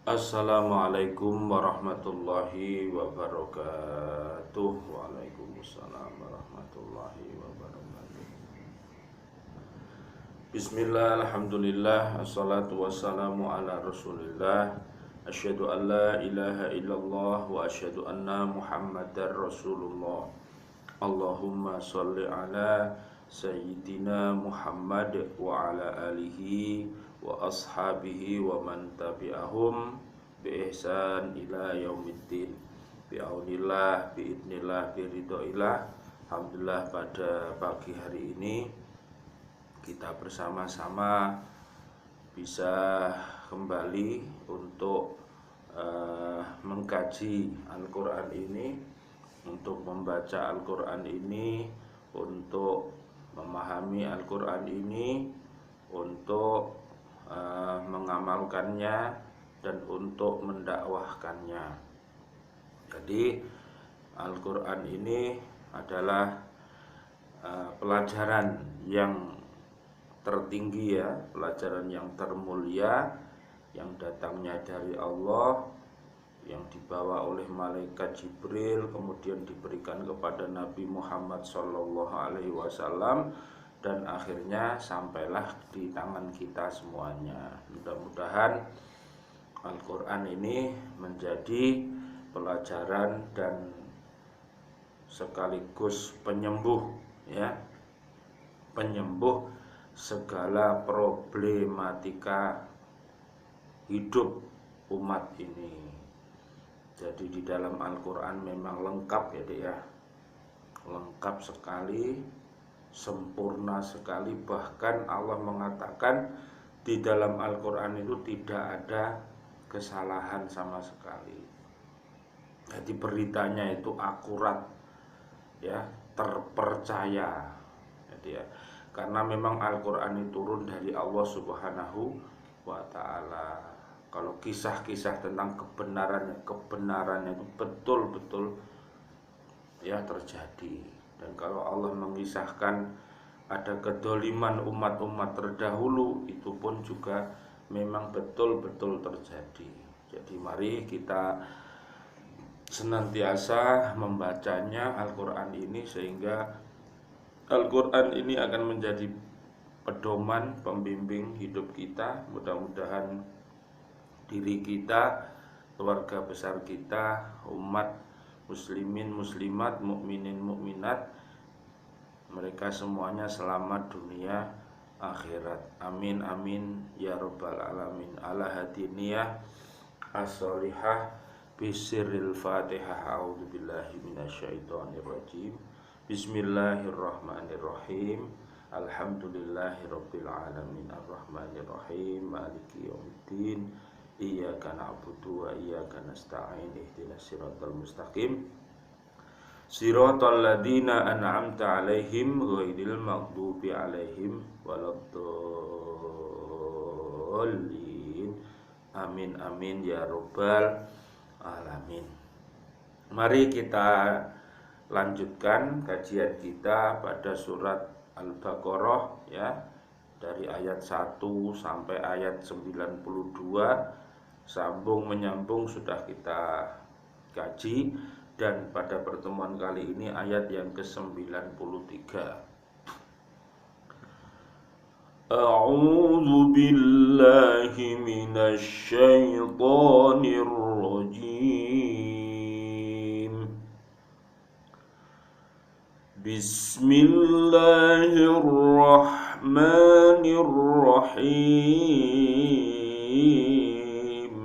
Assalamualaikum warahmatullahi wabarakatuh. Waalaikumsalam warahmatullahi wabarakatuh. Bismillah, alhamdulillah, assalatu wassalamu ala rasulillah. Asyhadu an la ilaha illallah wa asyhadu anna muhammadar rasulullah. Allahumma sholli ala Sayyidina Muhammad wa ala alihi wa ashabihi wa man tabi'ahum bi ihsan ila yaumiddin. Bi'aunillah, bi'idnillah, biridhoillah. Alhamdulillah, pada pagi hari ini kita bersama-sama bisa kembali untuk mengkaji Al-Quran ini, untuk membaca Al-Quran ini, untuk memahami Al-Quran ini, untuk mengamalkannya, dan untuk mendakwahkannya. Jadi Al-Quran ini adalah pelajaran yang tertinggi, ya, pelajaran yang termulia, yang datangnya dari Allah, yang dibawa oleh malaikat Jibril, kemudian diberikan kepada Nabi Muhammad SAW, dan akhirnya sampailah di tangan kita semuanya. Mudah-mudahan Al-Quran ini menjadi pelajaran dan sekaligus penyembuh, ya, penyembuh segala problematika hidup umat ini. Jadi di dalam Al-Quran memang lengkap, ya Dek, ya, lengkap sekali, sempurna sekali. Bahkan Allah mengatakan di dalam Al-Quran itu tidak ada kesalahan sama sekali. Jadi beritanya itu akurat, ya, terpercaya. Jadi ya, karena memang Al-Quran itu turun dari Allah Subhanahu wa Ta'ala. Kalau kisah-kisah tentang kebenarannya itu betul-betul, ya, terjadi. Dan kalau Allah mengisahkan ada kedoliman umat-umat terdahulu, itu pun juga memang betul-betul terjadi. Jadi mari kita senantiasa membacanya Al-Quran ini, sehingga Al-Quran ini akan menjadi pedoman, pembimbing hidup kita. Mudah-mudahan diri kita, keluarga besar kita, umat muslimin, muslimat, mukminin, mukminat, mereka semuanya selamat dunia akhirat. Amin amin ya rabbal alamin. Ala hadiniyah as-solihah bisirril fatihah. A'udzubillahi minasyaitonirrajim. Bismillahirrahmanirrahim. Alhamdulillahirabbil alamin arrahmanirrahim maliki yaumiddin. Iyyaka na'budu wa iyyaka nasta'in. Ihdinas siratal mustaqim. Siratal ladzina an'amta 'alaihim ghairil maghdubi 'alaihim waladdallin. Amin amin ya rabbal alamin. Mari kita lanjutkan kajian kita pada surat Al-Baqarah, ya, dari ayat 1 sampai ayat 92. Sambung menyambung sudah kita kaji, dan pada pertemuan kali ini ayat yang ke-93. A'udzu billahi minasy syaithanir rajim. Bismillahirrahmanirrahim.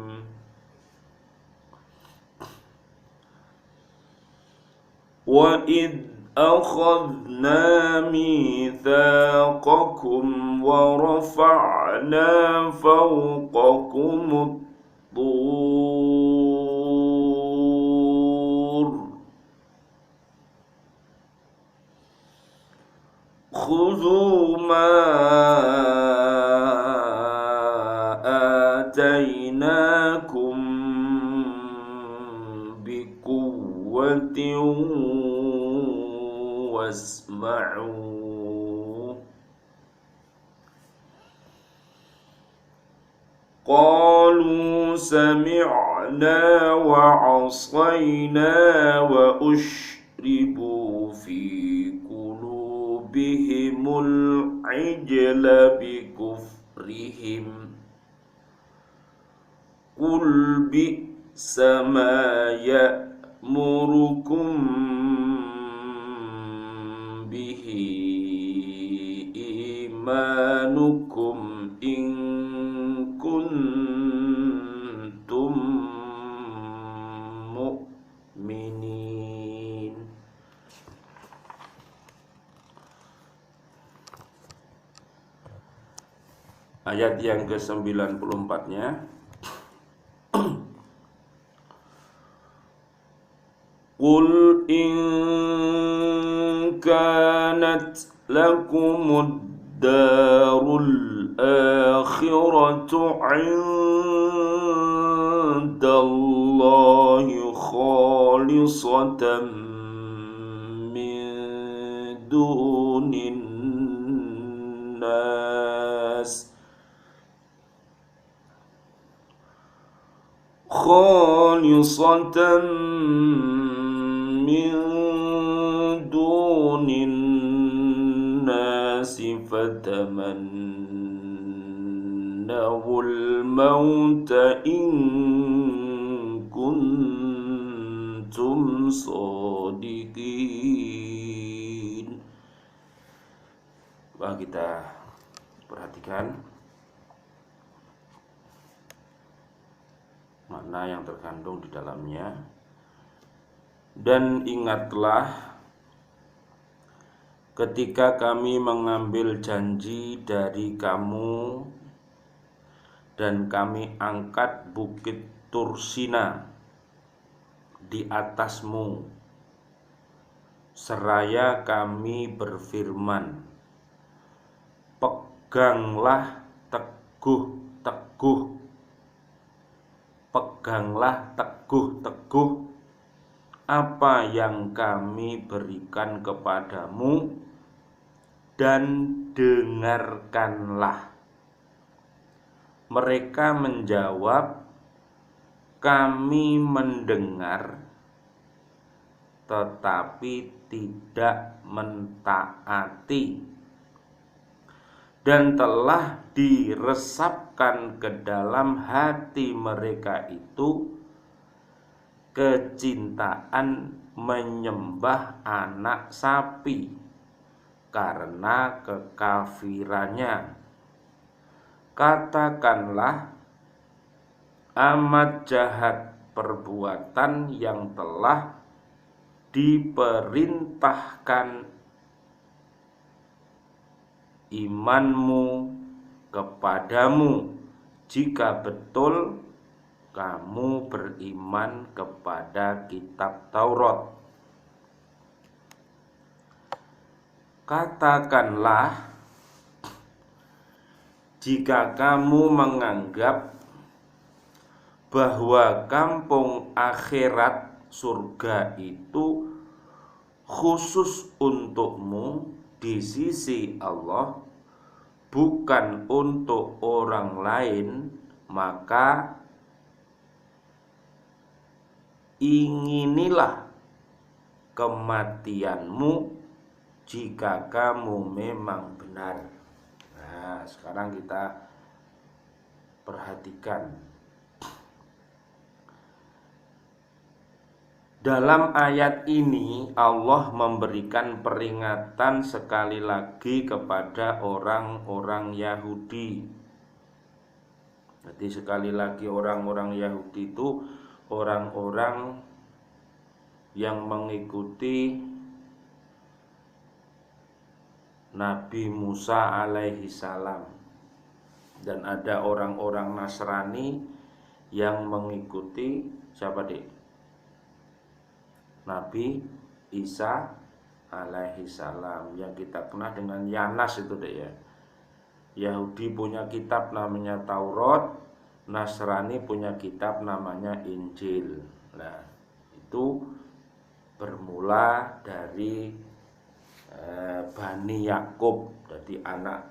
Wa id akhadna mitsaqakum wa rafa'na fawqakumut tur khudhu ma atainakum biquwwatin wasma'u qalu sami'na wa 'asayna wa ushribu fi qulubihimul ijla bi kufrihim qul bi'sa ma ya'murukum bihi imanukum in kuntum mu'minin. Ayat yang ke-94-nya, Qul in kanat lakumud darul akhiratu 'indallahi khalisatan min dunin nas khalisatan min dunin nasi fatamannawul mauta in kuntum shadiqin. Coba kita perhatikan makna yang terkandung di dalamnya. Dan ingatlah ketika kami mengambil janji dari kamu dan kami angkat bukit Tursina di atasmu, seraya kami berfirman, peganglah teguh-teguh apa yang kami berikan kepadamu dan dengarkanlah. Mereka menjawab, kami mendengar tetapi tidak mentaati, dan telah diresapkan ke dalam hati mereka itu kecintaan menyembah anak sapi karena kekafirannya. Katakanlah, amat jahat perbuatan yang telah diperintahkan imanmu kepadamu, jika betul kamu beriman kepada kitab Taurat. Katakanlah, jika kamu menganggap bahwa kampung akhirat surga itu khusus untukmu di sisi Allah, bukan untuk orang lain, maka inginilah kematianmu jika kamu memang benar. Nah, sekarang kita perhatikan. Dalam ayat ini Allah memberikan peringatan sekali lagi kepada orang-orang Yahudi. Jadi sekali lagi orang-orang Yahudi itu orang-orang yang mengikuti Nabi Musa alaihi salam, dan ada orang-orang Nasrani yang mengikuti siapa dek? Nabi Isa alaihi salam, yang kita kenal dengan Yanas itu dek ya. Yahudi punya kitab namanya Taurat, Nasrani punya kitab namanya Injil. Nah, itu bermula dari Bani Yakub, jadi anak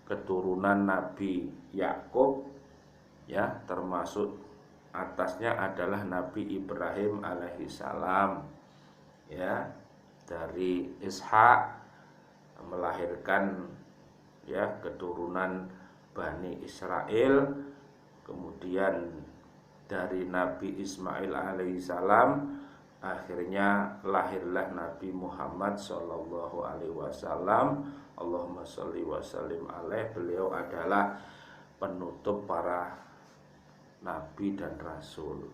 keturunan Nabi Yakub ya, termasuk atasnya adalah Nabi Ibrahim alaihissalam, ya, dari Ishak melahirkan ya keturunan Bani Israel, kemudian dari Nabi Ismail alaihissalam akhirnya lahirlah Nabi Muhammad sallallahu alaihi wasallam. Allahumma sholli wa sallim alaih. Beliau adalah penutup para nabi dan rasul.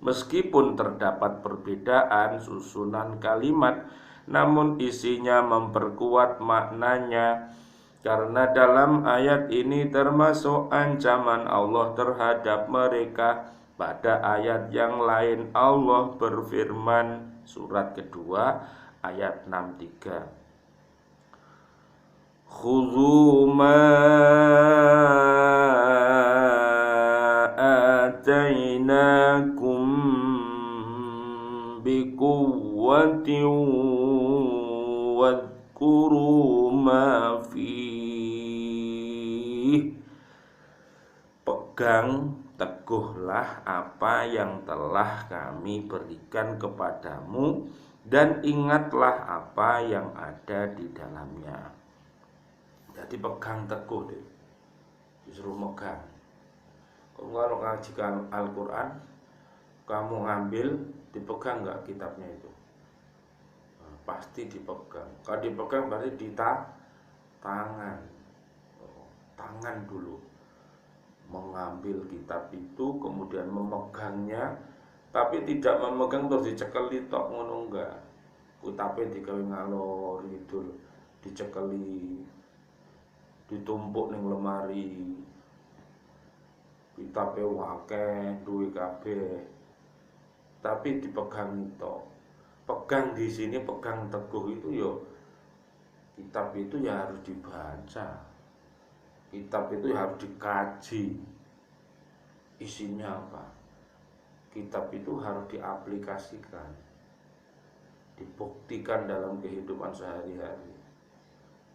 Meskipun terdapat perbedaan susunan kalimat, namun isinya memperkuat maknanya, karena dalam ayat ini termasuk ancaman Allah terhadap mereka. Pada ayat yang lain Allah berfirman, surat kedua ayat 63, khudhu ma atainakum biquwwatin wadhkuru ma fih. Pegang teguhlah apa yang telah kami berikan kepadamu, dan ingatlah apa yang ada di dalamnya. Jadi pegang teguh deh, disuruh megang. Kalau ngajikan Al-Quran, kamu ngambil, dipegang nggak kitabnya itu? Nah, pasti dipegang. Kalau dipegang berarti di tangan, tangan dulu. Mengambil kitab itu, kemudian memegangnya, tapi tidak memegang terus dicekeli tok, ngono enggak. Kitabnya digawe ngalor gitu, dicekeli, ditumpuk ning lemari. Kitabnya wakeh duwe kabeh, tapi dipegang tok. Pegang di sini, pegang teguh itu yo, kitab itu ya harus dibaca. Kitab itu harus dikaji, isinya apa. Kitab itu harus diaplikasikan, dibuktikan dalam kehidupan sehari-hari.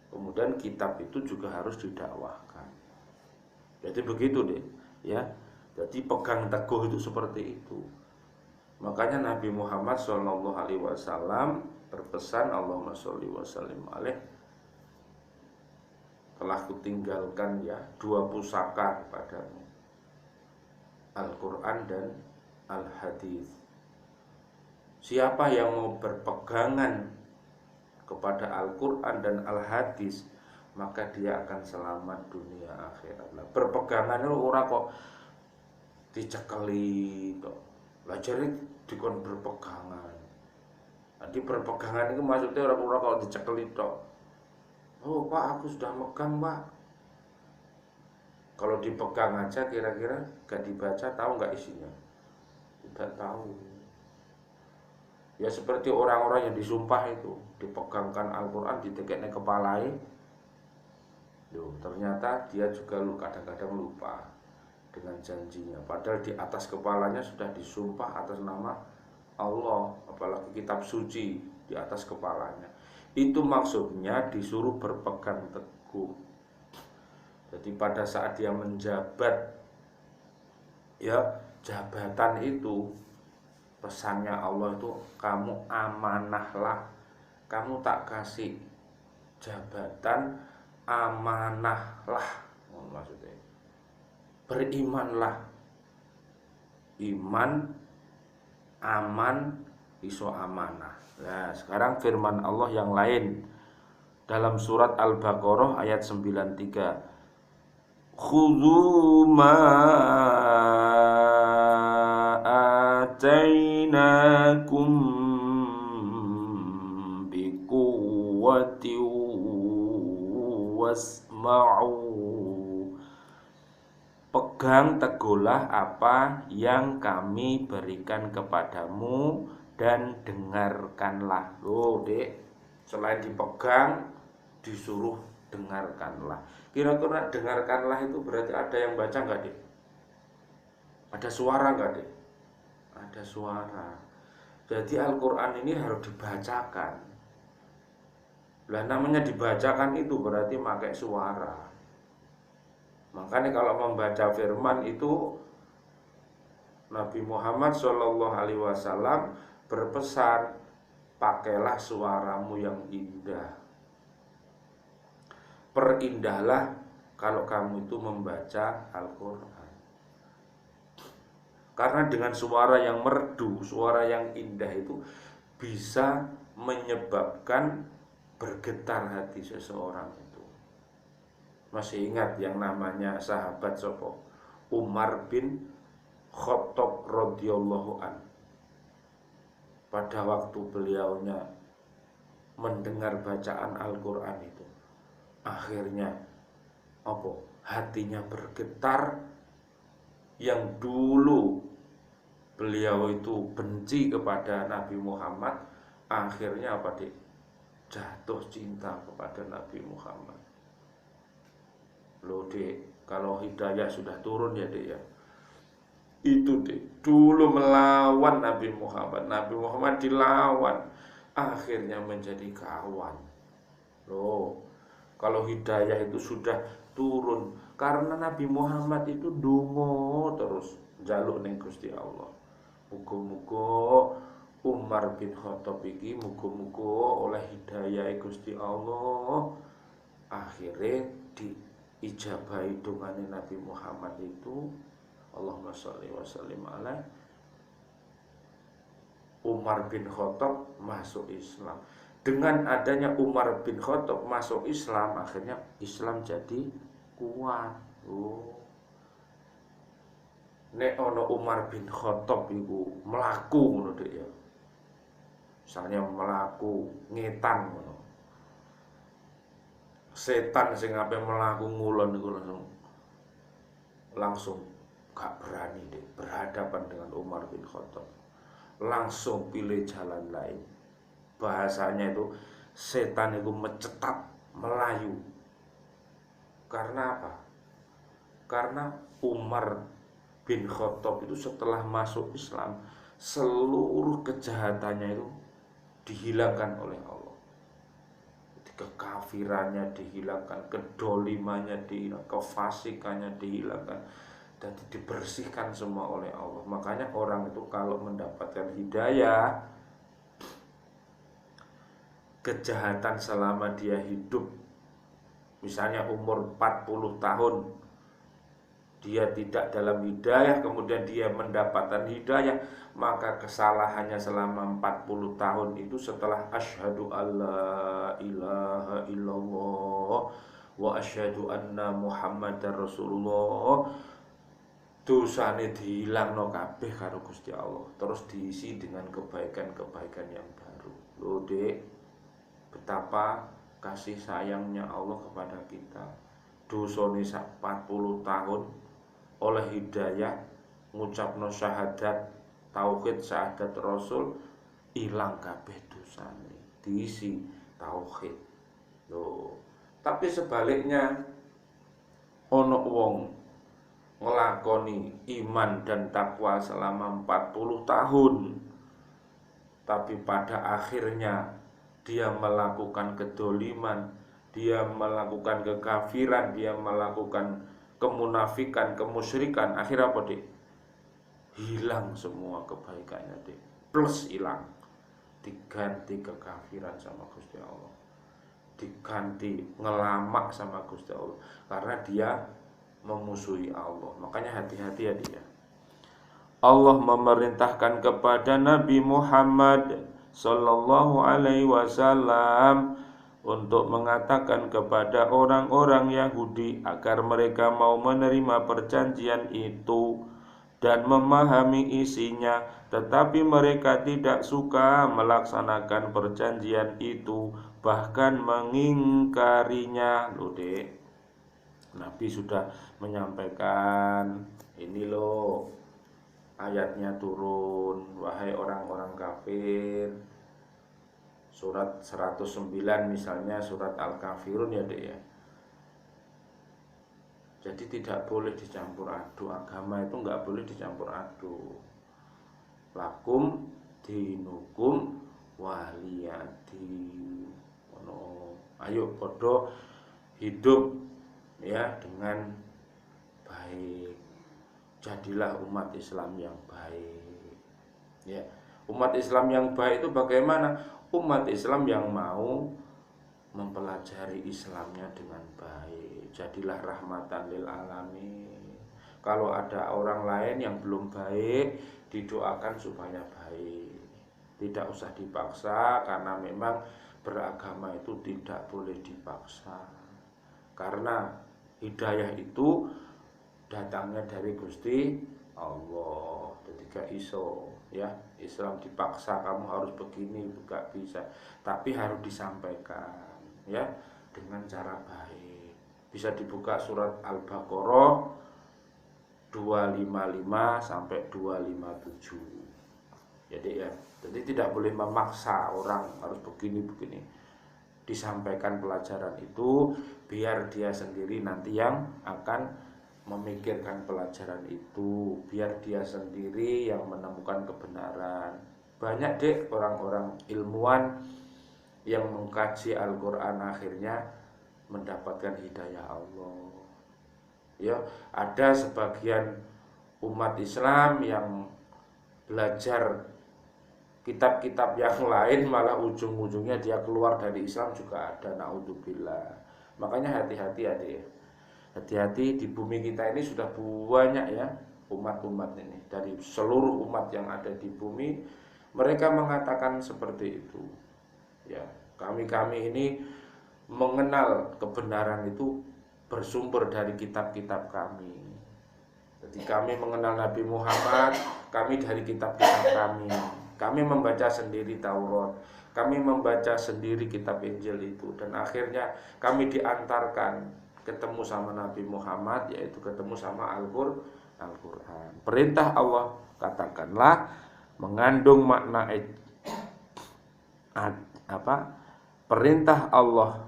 Kemudian kitab itu juga harus didakwahkan. Jadi begitu deh, ya. Jadi pegang teguh itu seperti itu. Makanya Nabi Muhammad SAW berpesan, Allahumma sholli wa sallim alaih, telah kutinggalkan ya 2 pusaka kepadamu, Al-Quran dan Al-Hadis. Siapa yang mau berpegangan kepada Al-Quran dan Al-Hadis, maka dia akan selamat dunia akhirat. Nah, berpegangan itu orang kok dicekeli kok. Lah jadi dikon berpegangan. Nanti berpegangan itu maksudnya orang-orang kok dicekeli tok. Oh Pak, aku sudah megang Pak. Kalau dipegang aja kira-kira gak dibaca, tahu gak isinya? Tidak tahu. Ya seperti orang-orang yang disumpah itu, dipegangkan Al-Quran, ditekeknya kepalanya. Loh, ternyata dia juga kadang-kadang lupa dengan janjinya. Padahal di atas kepalanya sudah disumpah atas nama Allah, apalagi kitab suci di atas kepalanya. Itu maksudnya disuruh berpegang teguh. Jadi pada saat dia menjabat ya jabatan itu, pesannya Allah itu, kamu amanahlah, kamu tak kasih jabatan, amanahlah. Maksudnya berimanlah. Iman, aman, iso amanah. Nah, sekarang firman Allah yang lain dalam surat Al-Baqarah ayat 93. Khudhu ma atainakum biquwwati wasma'u. Pegang teguhlah apa yang kami berikan kepadamu dan dengarkanlah. Loh dek, selain dipegang disuruh dengarkanlah. Kira-kira dengarkanlah itu berarti ada yang baca nggak dek? Ada suara nggak dek? Ada suara. Jadi Al-Quran ini harus dibacakan. Lah namanya dibacakan itu berarti pakai suara. Makanya kalau membaca firman itu Nabi Muhammad Shallallahu Alaihi Wasallam berpesan, pakailah suaramu yang indah, perindahlah kalau kamu itu membaca Al-Quran. Karena dengan suara yang merdu, suara yang indah itu bisa menyebabkan bergetar hati seseorang itu. Masih ingat yang namanya sahabat sopo? Umar bin Khattab radhiyallahu an. Pada waktu beliaunya mendengar bacaan Al-Quran itu, akhirnya hatinya bergetar. Yang dulu beliau itu benci kepada Nabi Muhammad, akhirnya jatuh cinta kepada Nabi Muhammad. Loh Dek, kalau hidayah sudah turun ya Dek ya, itu Dek, dulu melawan Nabi Muhammad dilawan, akhirnya menjadi kawan. Loh, kalau hidayah itu sudah turun, karena Nabi Muhammad itu dungo terus njaluk ning Gusti Allah. Muga-muga Umar bin Khattab iki muga-muga oleh hidayah Gusti Allah, akhirnya diijabahi dongane Nabi Muhammad itu. Allahumma sholli wa sallim alaih. Umar bin Khattab masuk Islam. Dengan adanya Umar bin Khattab masuk Islam, akhirnya Islam jadi kuat. Nek ono Umar bin Khattab iku melaku ngono Dek ya. Misalnya melaku ngetan ngono. Setan sing ape melaku ngulon iku langsung gak berani Dek berhadapan dengan Umar bin Khattab. Langsung pilih jalan lain. Bahasanya itu setan itu mencetat, melayu. Karena apa? Karena Umar bin Khattab itu setelah masuk Islam, seluruh kejahatannya itu dihilangkan oleh Allah. Kekafirannya dihilangkan, kedolimannya dihilangkan, kefasikannya dihilangkan, dan dibersihkan semua oleh Allah. Makanya orang itu kalau mendapatkan hidayah, kejahatan selama dia hidup, misalnya umur 40 tahun dia tidak dalam hidayah, kemudian dia mendapatkan hidayah, maka kesalahannya selama 40 tahun itu setelah asyhadu alla ilaha illallah wa asyhadu anna muhammadar rasulullah, dosane dihilangno kabeh karo Gusti Allah, terus diisi dengan kebaikan-kebaikan yang baru. Lho Dek, betapa kasih sayangnya Allah kepada kita. Dosane sak 40 tahun oleh hidayah ngucapno syahadat tauhid, syahadat rasul, ilang kabeh dosane, diisi tauhid. Loh, tapi sebaliknya ono wong ngelakoni iman dan takwa selama 40 tahun, tapi pada akhirnya dia melakukan kedoliman, dia melakukan kekafiran, dia melakukan kemunafikan, kemusyrikan. Akhirnya apa Dek? Hilang semua kebaikannya Dek, plus hilang, diganti kekafiran sama Gusti Allah, diganti ngelamak sama Gusti Allah, karena dia memusuhi Allah. Makanya hati-hati ya dia. Allah memerintahkan kepada Nabi Muhammad sallallahu alaihi wasallam untuk mengatakan kepada orang-orang Yahudi agar mereka mau menerima perjanjian itu dan memahami isinya, tetapi mereka tidak suka melaksanakan perjanjian itu, bahkan mengingkarinya. Loh Dek, Nabi sudah menyampaikan, ini loh ayatnya turun, wahai orang-orang kafir. Surat 109 misalnya, surat Al-Kafirun ya Dek ya. Jadi tidak boleh dicampur aduk, agama itu nggak boleh dicampur aduk. Lakum dinukum waliyadi. Ayo podo hidup ya dengan baik. Jadilah umat Islam yang baik. Ya, umat Islam yang baik itu bagaimana? Umat Islam yang mau mempelajari Islamnya dengan baik. Jadilah rahmatan lil alamin. Kalau ada orang lain yang belum baik, didoakan supaya baik. Tidak usah dipaksa, karena memang beragama itu tidak boleh dipaksa. Karena hidayah itu datangnya dari Gusti Allah. Jadi gak iso ya, Islam dipaksa kamu harus begini, gak bisa. Tapi harus disampaikan ya dengan cara baik. Bisa dibuka surat Al-Baqarah 255 sampai 257. Jadi tidak boleh memaksa orang harus begini. Disampaikan pelajaran itu biar dia sendiri nanti yang akan memikirkan pelajaran itu, biar dia sendiri yang menemukan kebenaran. Banyak deh orang-orang ilmuwan yang mengkaji Al-Quran akhirnya mendapatkan hidayah Allah. Ya, ada sebagian umat Islam yang belajar kitab-kitab yang lain malah ujung-ujungnya dia keluar dari Islam juga ada, naudzubillah. Makanya hati-hati adik. Hati-hati, di bumi kita ini sudah banyak ya umat-umat ini. Dari seluruh umat yang ada di bumi, mereka mengatakan seperti itu. Ya, kami ini mengenal kebenaran itu bersumber dari kitab-kitab kami. Jadi kami mengenal Nabi Muhammad, kami dari kitab-kitab kami. Kami membaca sendiri Taurat, kami membaca sendiri kitab Injil itu, dan akhirnya kami diantarkan ketemu sama Nabi Muhammad, yaitu ketemu sama Al-Quran. Perintah Allah, katakanlah, mengandung makna perintah Allah,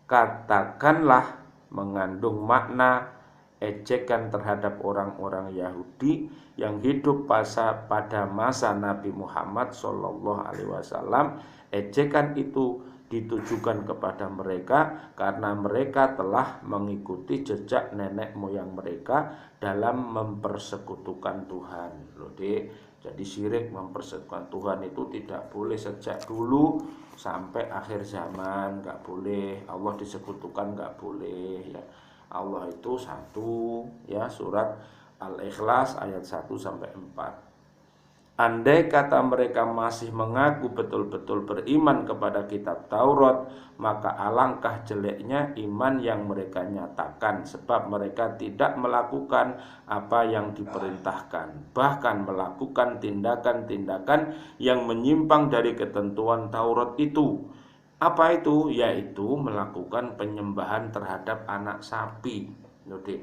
katakanlah, mengandung makna ejekan terhadap orang-orang Yahudi yang hidup pada masa Nabi Muhammad SAW. Ejekan itu ditujukan kepada mereka karena mereka telah mengikuti jejak nenek moyang mereka dalam mempersekutukan Tuhan. Loh, jadi syirik, mempersekutukan Tuhan itu tidak boleh sejak dulu sampai akhir zaman, nggak boleh. Allah disekutukan nggak boleh ya. Allah itu satu ya, surat Al-Ikhlas ayat 1 sampai 4. Andai kata mereka masih mengaku betul-betul beriman kepada kitab Taurat, maka alangkah jeleknya iman yang mereka nyatakan, sebab mereka tidak melakukan apa yang diperintahkan, bahkan melakukan tindakan-tindakan yang menyimpang dari ketentuan Taurat itu. Apa itu? Yaitu melakukan penyembahan terhadap anak sapi. Nodik.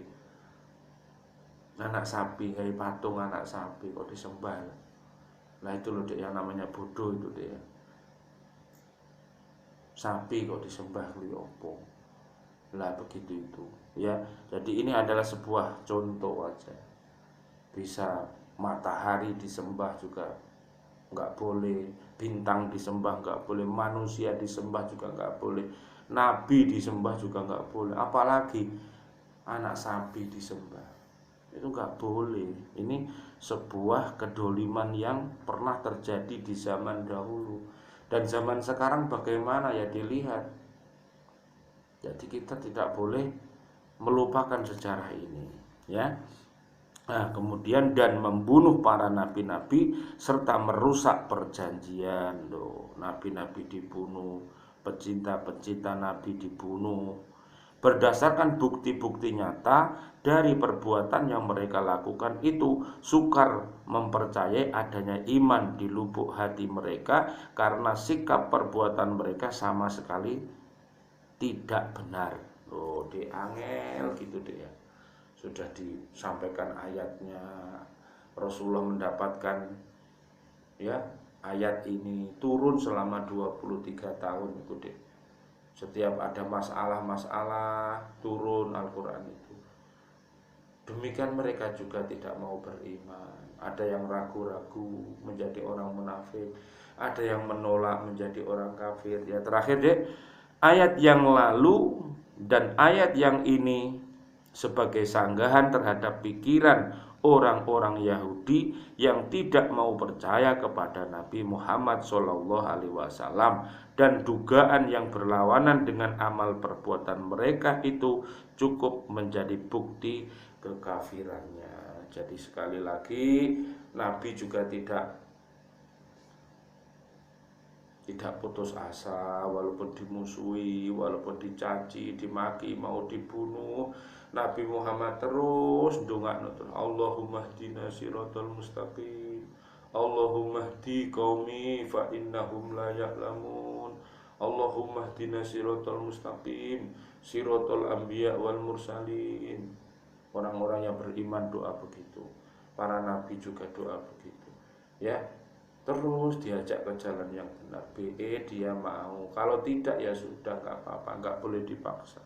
Anak sapi, kayak patung anak sapi kok disembah. Nah itu loh yang namanya bodoh itu deh. Sapi kok disembah kliopo. Lah begitu itu ya. Jadi ini adalah sebuah contoh aja. Bisa matahari disembah juga nggak boleh, bintang disembah nggak boleh, manusia disembah juga nggak boleh, nabi disembah juga nggak boleh, apalagi anak sapi disembah. Itu nggak boleh. Ini sebuah kedoliman yang pernah terjadi di zaman dahulu, dan zaman sekarang bagaimana ya dilihat. Jadi kita tidak boleh melupakan sejarah ini ya. Nah, kemudian dan membunuh para nabi-nabi serta merusak perjanjian. Loh, nabi-nabi dibunuh, pecinta-pecinta nabi dibunuh, berdasarkan bukti-bukti nyata dari perbuatan yang mereka lakukan itu. Sukar mempercayai adanya iman di lubuk hati mereka karena sikap perbuatan mereka sama sekali tidak benar. Loh, angel gitu deh ya. Sudah disampaikan ayatnya, Rasulullah mendapatkan ya ayat ini turun selama 23 tahun itu deh. Setiap ada masalah turun Al-Quran itu. Demikian mereka juga tidak mau beriman. Ada yang ragu-ragu menjadi orang munafik, ada yang menolak menjadi orang kafir. Ya terakhir deh, ayat yang lalu dan ayat yang ini sebagai sanggahan terhadap pikiran orang-orang Yahudi yang tidak mau percaya kepada Nabi Muhammad SAW, dan dugaan yang berlawanan dengan amal perbuatan mereka itu cukup menjadi bukti kekafirannya. Jadi sekali lagi, Nabi juga tidak putus asa, walaupun dimusuhi, walaupun dicaci, dimaki, mau dibunuh. Nabi Muhammad terus ndongakno, Allahumma hdina siratal mustaqim, Allahumma hdi qaumi fa innahum la ya'lamun, Allahumma hdina siratal mustaqim, siratal anbiya wal mursalin. Orang-orang yang beriman doa begitu, para nabi juga doa begitu, ya. Terus diajak ke jalan yang benar. Dia mau. Kalau tidak ya sudah, nggak apa-apa, nggak boleh dipaksa.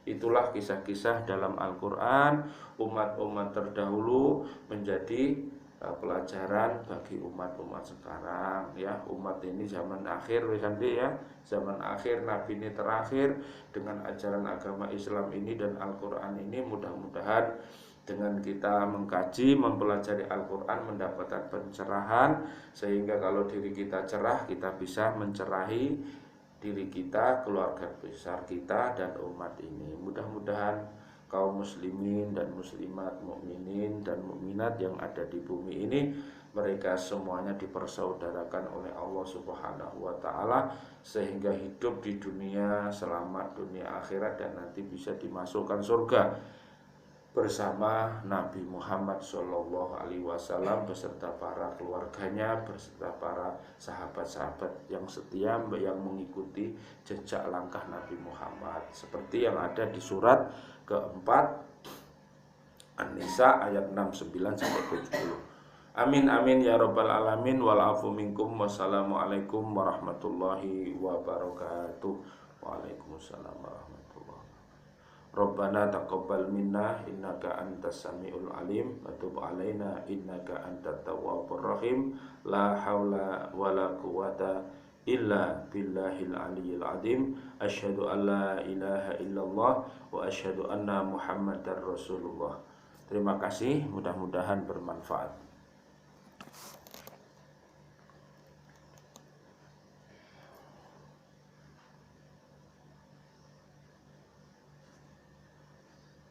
Itulah kisah-kisah dalam Al-Quran. Umat-umat terdahulu menjadi pelajaran bagi umat-umat sekarang, ya. Umat ini zaman akhir, ya, zaman akhir, Nabi ini terakhir dengan ajaran agama Islam ini dan Al-Quran ini. Mudah-mudahan dengan kita mengkaji, mempelajari Al-Quran, mendapatkan pencerahan, sehingga kalau diri kita cerah, kita bisa mencerahi diri kita, keluarga besar kita, dan umat ini. Mudah-mudahan kaum muslimin dan muslimat, mukminin dan mukminat yang ada di bumi ini, mereka semuanya dipersaudarakan oleh Allah Subhanahu wa Ta'ala, sehingga hidup di dunia selamat, dunia akhirat, dan nanti bisa dimasukkan surga bersama Nabi Muhammad SAW beserta para keluarganya, beserta para sahabat-sahabat yang setia, yang mengikuti jejak langkah Nabi Muhammad, seperti yang ada di surat keempat An-Nisa ayat 69-70. Amin amin ya rabbal alamin. Wal afu minkum. Wassalamualaikum warahmatullahi wabarakatuh. Waalaikumsalam warahmatullahi. Rabbana taqabbal minna innaka antas samiul alim wa tub alaina innaka antat tawwabur rahim. La haula wala quwata illa billahil aliyyil azim. Asyhadu an la ilaha illallah wa asyhadu anna Muhammadar Rasulullah. Terima kasih, mudah-mudahan bermanfaat.